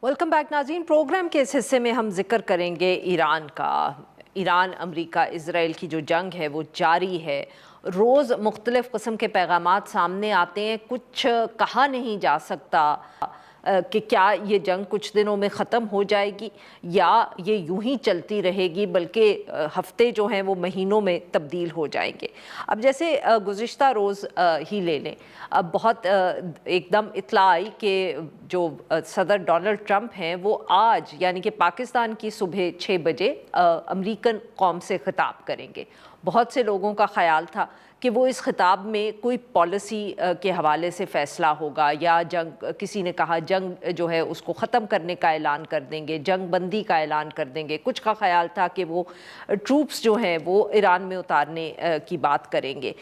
Welcome back नाज़रीन। Programme के इस हिस्से में हम जिक्र करेंगे ईरान का। ईरान अमरीका इज़राइल की जो जंग है वो जारी है। रोज़ मुख्तलिफ़ किस्म के पैगामात सामने आते हैं। कुछ कहा नहीं जा सकता कि क्या ये जंग कुछ दिनों में ख़त्म हो जाएगी या ये यूं ही चलती रहेगी, बल्कि हफ्ते जो हैं वो महीनों में तब्दील हो जाएंगे। अब जैसे गुज़िश्ता रोज़ ही ले लें, अब बहुत एकदम इत्ला आई कि जो सदर डोनाल्ड ट्रंप हैं वो आज यानी कि पाकिस्तान की सुबह 6 बजे अमेरिकन कौम से ख़िताब करेंगे। बहुत से लोगों का ख़याल था कि वो इस खिताब में कोई पॉलिसी के हवाले से फ़ैसला होगा या जंग, किसी ने कहा जंग जो है उसको ख़त्म करने का ऐलान कर देंगे, जंग बंदी का ऐलान कर देंगे। कुछ का ख़याल था कि वो ट्रूप्स जो हैं वो ईरान में उतारने की बात करेंगे।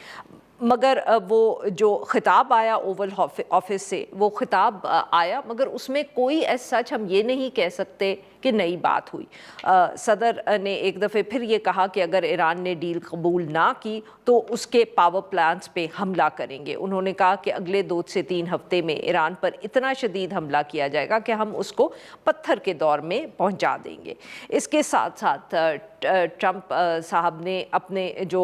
मगर वो जो ख़िताब आया ओवल ऑफिस से, वो ख़िताब आया मगर उसमें कोई एज सच हम ये नहीं कह सकते कि नई बात हुई। सदर ने एक दफ़े फिर ये कहा कि अगर ईरान ने डील कबूल ना की तो उसके पावर प्लांट्स पे हमला करेंगे। उन्होंने कहा कि अगले 2 से 3 हफ्ते में ईरान पर इतना शदीद हमला किया जाएगा कि हम उसको पत्थर के दौर में पहुंचा देंगे। इसके साथ साथ ट्रंप साहब ने अपने जो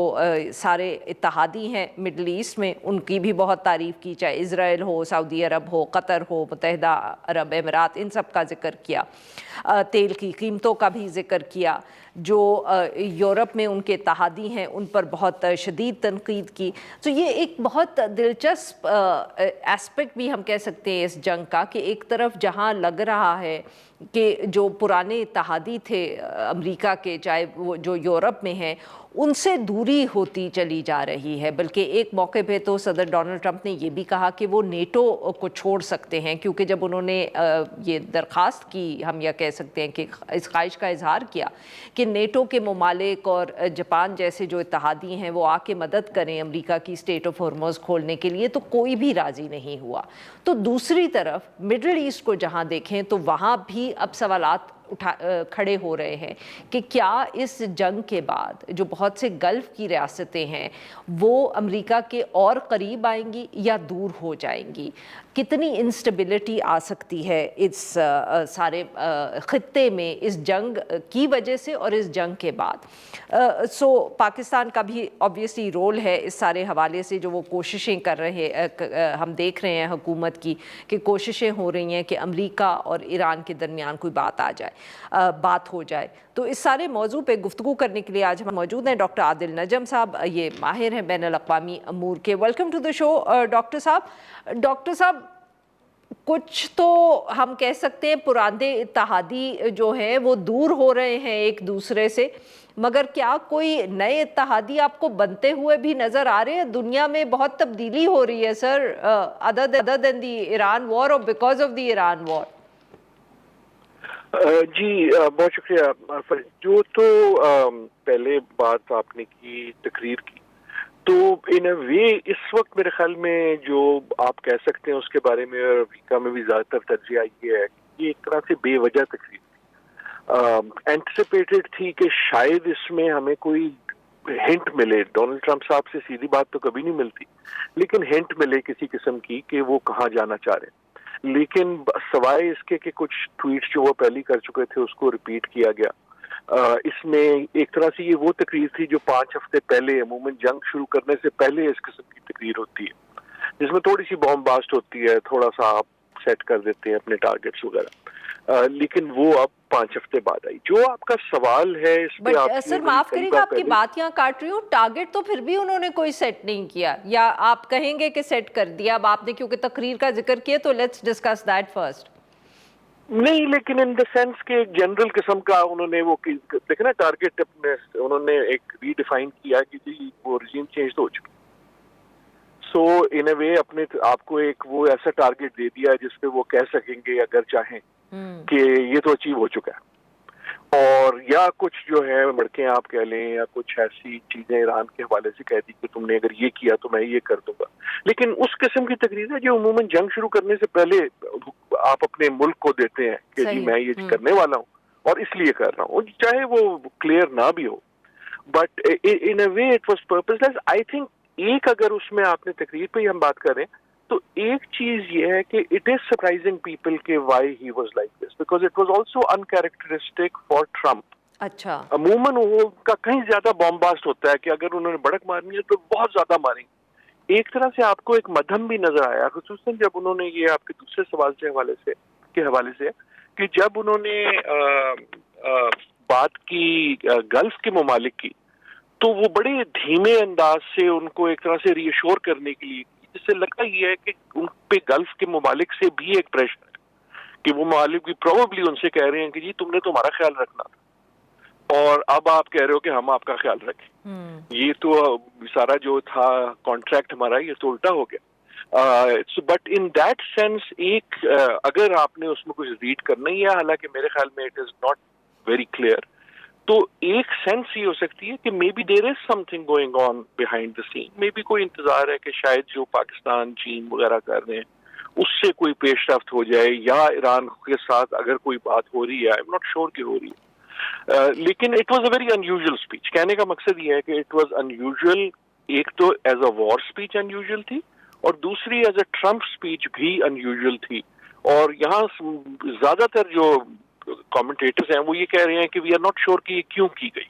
सारे इत्तेहादी हैं मिडल ईस्ट में, उनकी भी बहुत तारीफ़ की, चाहे इज़राइल हो, सऊदी अरब हो, कतर हो, मुत्तहिदा अरब अमीरात, इन सब का जिक्र किया। तेल की कीमतों का भी जिक्र किया। जो यूरोप में उनके इत्तेहादी हैं उन पर बहुत शदीद तनकीद की। तो ये एक बहुत दिलचस्प एस्पेक्ट भी हम कह सकते हैं इस जंग का कि एक तरफ जहाँ लग रहा है कि जो पुराने इत्तेहादी थे अमेरिका के, चाहे वो जो यूरोप में हैं, उनसे दूरी होती चली जा रही है। बल्कि एक मौके पे तो सदर डोनाल्ड ट्रंप ने ये भी कहा कि वो नेटो को छोड़ सकते हैं, क्योंकि जब उन्होंने ये दरख्वास्त की, हम यह कह सकते हैं कि इस ख्वाहिश का इजहार किया कि नेटो के ममालिक और जापान जैसे जो इत्तेहादी हैं वो आके मदद करें अमेरिका की स्ट्रेट ऑफ हॉर्मुज़ खोलने के लिए, तो कोई भी राज़ी नहीं हुआ। तो दूसरी तरफ मिडल ईस्ट को जहाँ देखें तो वहाँ भी अब सवालात खड़े हो रहे हैं कि क्या इस जंग के बाद जो बहुत से गल्फ़ की रियासतें हैं वो अमेरिका के और करीब आएंगी या दूर हो जाएंगी। कितनी इंस्टेबिलिटी आ सकती है इस सारे ख़ित्ते में इस जंग की वजह से और इस जंग के बाद। सो पाकिस्तान का भी ऑब्वियसली रोल है इस सारे हवाले से, जो वो कोशिशें कर रहे हम देख रहे हैं हुकूमत की कि कोशिशें हो रही हैं कि अमेरिका और ईरान के दरमियान कोई बात आ जाए, बात हो जाए। तो इस सारे मौजू पे गुफ्तगू करने के लिए आज हम मौजूद हैं डॉक्टर आदिल नजम साहब, ये माहिर हैं बैनुल अक़वामी अमूर के। Welcome to the show doctor साहब। डॉक्टर साहब, कुछ तो हम कह सकते हैं पुराने इत्तेहादी जो हैं वो दूर हो रहे हैं एक दूसरे से, मगर क्या कोई नए इत्तेहादी आपको बनते हुए भी नज़र आ रहे हैं? दुनिया में बहुत तब्दीली हो रही है sir, other than the Iran war और because of the Iran war. जी बहुत शुक्रिया। जो तो पहले बात आपने की तकरीर की, तो इन अ वे इस वक्त मेरे ख्याल में जो आप कह सकते हैं उसके बारे में अमेरिका में भी ज़्यादातर तर्जीह आई है कि ये एक तरह से बेवजह तकरीर थी, एंटिसिपेटेड थी कि शायद इसमें हमें कोई हिंट मिले। डोनाल्ड ट्रंप साहब से सीधी बात तो कभी नहीं मिलती, लेकिन हिंट मिले किसी किस्म की कि वो कहाँ जाना चाह रहे हैं। लेकिन सवाए इसके कि कुछ ट्वीट्स जो वो पहले कर चुके थे उसको रिपीट किया गया। इसमें एक तरह से ये वो तकरीर थी जो 5 हफ्ते पहले, अमूमन जंग शुरू करने से पहले इस किस्म की तकरीर होती है, जिसमें थोड़ी सी बॉम्ब बास्ट होती है, थोड़ा सा आप सेट कर देते हैं अपने टारगेट्स वगैरह। लेकिन वो अब 5 हफ्ते बाद आई। जो आपका सवाल है इस पे, बट सर माफ करिएगा, आपकी बात यहाँ काट रही हूँ, टारगेट तो फिर भी उन्होंने कोई सेट नहीं किया, या आप कहेंगे कि सेट कर दिया अब आपने, क्योंकि तकरीर का जिक्र किया, तो लेट्स डिस्कस दैट फर्स्ट। नहीं, लेकिन इन द सेंस के एक जनरल किस्म का उन्होंने वो देखे ना टारगेट अपने, उन्होंने एक रीडिफाइन किया कि जी वो रिजीम चेंज तो हो चुकी। सो इन अ वे अपने आपको एक वो ऐसा टारगेट दे दिया जिसपे वो कह सकेंगे अगर चाहें कि ये तो अचीव हो चुका है, और या कुछ जो है मड़के आप कह लें या कुछ ऐसी चीजें ईरान के हवाले से कह दी कि तुमने अगर ये किया तो मैं ये कर दूंगा। लेकिन उस किस्म की तकरीर है जो अमूमन जंग शुरू करने से पहले आप अपने मुल्क को देते हैं कि जी मैं ये करने वाला हूँ और इसलिए कर रहा हूँ, चाहे वो क्लियर ना भी हो, but in a way it was purposeless. I think एक अगर उसमें आपने तकरीर पे ही हम बात करें تو ایک چیز یہ ہے کہ اٹ از سرپرائزنگ پیپل کہ why he was like this because it was also uncharacteristic for Trump. اچھا. عموماً وہ کا کہیں زیادہ بام باسٹ ہوتا ہے کہ اگر انہوں نے بڑک مارنی ہے تو بہت زیادہ ماریں گے. ایک طرح سے آپ کو ایک مدھم بھی نظر آیا, خصوصاً جب انہوں نے یہ آپ کے دوسرے سوال کے حوالے سے کہ جب انہوں نے بات کی گلف کے ممالک کی تو وہ بڑے دھیمے انداز سے ان کو ایک طرح سے ری ایشور کرنے کے لیے, جس سے لگتا یہ ہے کہ ان پہ گلف کے ممالک سے بھی ایک پریشر ہے کہ وہ ممالک بھی پروبیبلی ان سے کہہ رہے ہیں کہ جی تم نے تو ہمارا خیال رکھنا تھا اور اب آپ کہہ رہے ہو کہ ہم آپ کا خیال رکھیں. یہ تو سارا جو تھا کانٹریکٹ ہمارا یہ تو الٹا ہو گیا. بٹ ان دیٹ سینس ایک اگر آپ نے اس میں کچھ ریڈ کرنا ہی ہے, حالانکہ میرے خیال میں it is not very clear, تو ایک سینس یہ ہو سکتی ہے کہ maybe there is something going on behind the scene. Maybe کوئی انتظار ہے کہ شاید جو پاکستان چین وغیرہ کر رہے ہیں اس سے کوئی پیش رفت ہو جائے, یا ایران کے ساتھ اگر کوئی بات ہو رہی ہے, آئی ایم ناٹ شیور کہ ہو رہی ہے. لیکن it was a very unusual speech. کہنے کا مقصد یہ ہے کہ اٹ واز انیوژل, ایک تو as a war speech unusual تھی اور دوسری ایز اے ٹرمپ اسپیچ بھی انیوژل تھی. اور یہاں زیادہ تر جو کامنٹیٹرز ہیں وہ یہ کہہ رہے ہیں کہ وی آر ناٹ شیور کہ یہ کیوں کی گئی.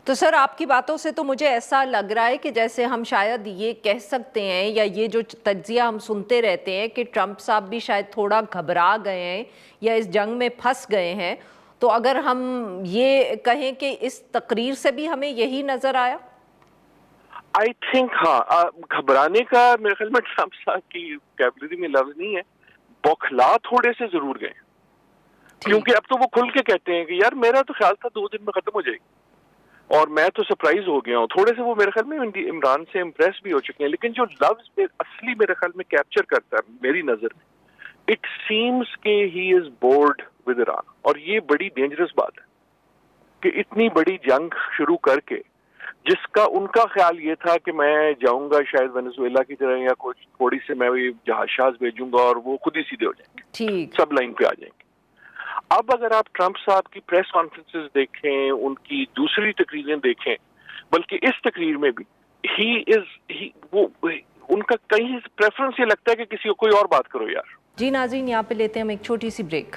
تو سر آپ کی باتوں سے تو مجھے ایسا لگ رہا ہے کہ جیسے ہم شاید یہ کہہ سکتے ہیں, یا یہ جو تجزیہ ہم سنتے رہتے ہیں کہ ٹرمپ صاحب بھی شاید تھوڑا گھبرا گئے ہیں یا اس جنگ میں پھنس گئے ہیں. تو اگر ہم یہ کہیں کہ اس تقریر سے بھی ہمیں یہی نظر آیا. آئی تھنک ہاں, گھبرانے کا میرے خیال میں ٹرمپ صاحب کی کیبلری میں لفظ نہیں ہے, بوکھلا تھوڑے سے ضرور گئے, کیونکہ اب تو وہ کھل کے کہتے ہیں کہ یار میرا تو خیال تھا 2 دن میں ختم ہو جائے گی اور میں تو سرپرائز ہو گیا ہوں. تھوڑے سے وہ میرے خیال میں عمران سے امپریس بھی ہو چکے ہیں. لیکن جو لفظ اصلی میرے خیال میں کیپچر کرتا ہے میری نظر میں, اٹ سیمز کہ ہی از بورڈ ود ایران. اور یہ بڑی ڈینجرس بات ہے کہ اتنی بڑی جنگ شروع کر کے جس کا ان کا خیال یہ تھا کہ میں جاؤں گا شاید وینزویلا کی طرح یا کچھ تھوڑی سے میں جہاز شاز بھیجوں گا اور وہ خود ہی سیدھے ہو جائیں گے, سب لائن پہ آ جائیں گے. اب اگر آپ ٹرمپ صاحب کی پریس کانفرنسز دیکھیں, ان کی دوسری تقریریں دیکھیں, بلکہ اس تقریر میں بھی وہ ان کا کہیں پریفرنس یہ لگتا ہے کہ کسی کو کوئی اور بات کرو یار. جی ناظرین, یہاں پہ لیتے ہیں ہم ایک چھوٹی سی بریک.